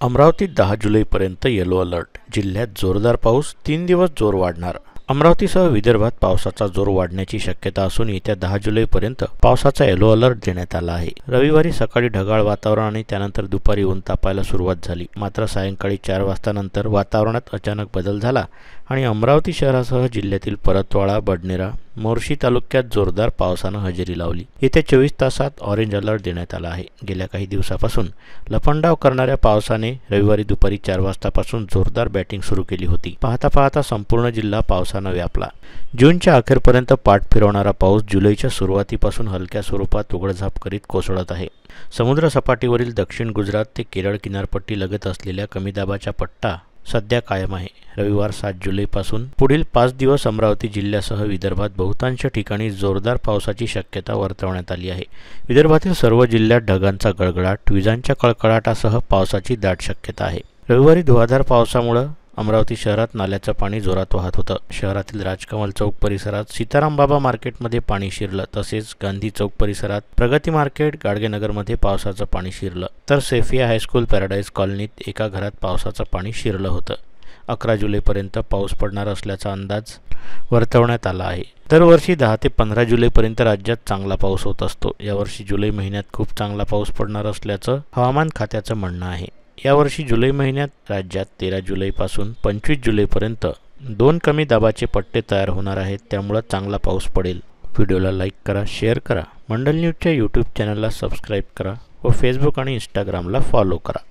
अमरावतीत 10 जुलैपर्यंत yellow alert. जिल्ह्यात जोरदार पाऊस, 3 दिवस जोर वाढणार. अमरावतीसह विदर्भात पावसाचा जोर वाढण्याची शक्यता असून येत्या 10 जुलैपर्यंत पावसाचा येलो अलर्ट देण्यात आला आहे. रविवारी सकाळी ढगाळ वातावरण आणि त्यानंतर दुपारी ऊन तापायला सुरुवात झाली. मात्र सायंकाळी 4 वाजता नंतर वातावरणात अचानक बदल झाला आणि अमरावती शहरासह जिल्ह्यातील परतवाडा, बडनेरा, मोर्शी तालुक्यात जोरदार पावसानं हजेरी लावली. येत्या 24 तासात ऑरेंज अलर्ट देण्यात आला आहे. गेल्या काही दिवसापासून लपंडाव करणाऱ्या पावसाने रविवारी दुपारी 4 वाजतापासून जोरदार बॅटिंग सुरू केली होती. पाहता पाहता संपूर्ण जिल्हा पावसानं व्यापला. जूनच्या अखेरपर्यंत पाठ फिरवणारा पाऊस जुलैच्या सुरुवातीपासून हलक्या स्वरूपात उघडझाप करीत कोसळत आहे. समुद्र सपाटीवरील दक्षिण गुजरात ते केरळ किनारपट्टी लगत असलेल्या कमी दाबाचा पट्टा सध्या कायम आहे. रविवार 7 जुलैपासून पुढील 5 दिवस अमरावती जिल्ह्यासह विदर्भात बहुतांश ठिकाणी जोरदार पावसाची शक्यता वर्तवण्यात आली आहे. विदर्भातील सर्व जिल्ह्यात ढगांचा गडगडाट, विजांच्या कळकळाटासह पावसाची दाट शक्यता आहे. रविवारी धुवाधार पावसामुळे अमरावती शहरात नाल्याचं पाणी जोरात वाहत होतं. शहरातील राजकमल चौक परिसरात सीताराम बाबा मार्केटमध्ये पाणी शिरलं. तसेच गांधी चौक परिसरात प्रगती मार्केट, गाडगेनगरमध्ये पावसाचं पाणी शिरलं. तर सेफिया हायस्कूल, पॅराडाईज कॉलनीत एका घरात पावसाचं पाणी शिरलं होतं. 11 जुलैपर्यंत पाऊस पडणार असल्याचा अंदाज वर्तवण्यात आला आहे. दरवर्षी 10 ते 15 जुलैपर्यंत राज्यात चांगला पाऊस होत असतो. यावर्षी जुलै महिन्यात खूप चांगला पाऊस पडणार असल्याचं हवामान खात्याचं म्हणणं आहे. यावर्षी जुलै महिन्यात राज्यात 13 जुलैपासून 25 जुलैपर्यंत 2 कमी दाबाचे पट्टे तयार होणार आहेत. त्यामुळे चांगला पाऊस पडेल. व्हिडिओला लाईक करा, शेअर करा. मंडल न्यूजच्या यूट्यूब चॅनलला सबस्क्राईब करा व फेसबुक आणि इंस्टाग्रामला फॉलो करा.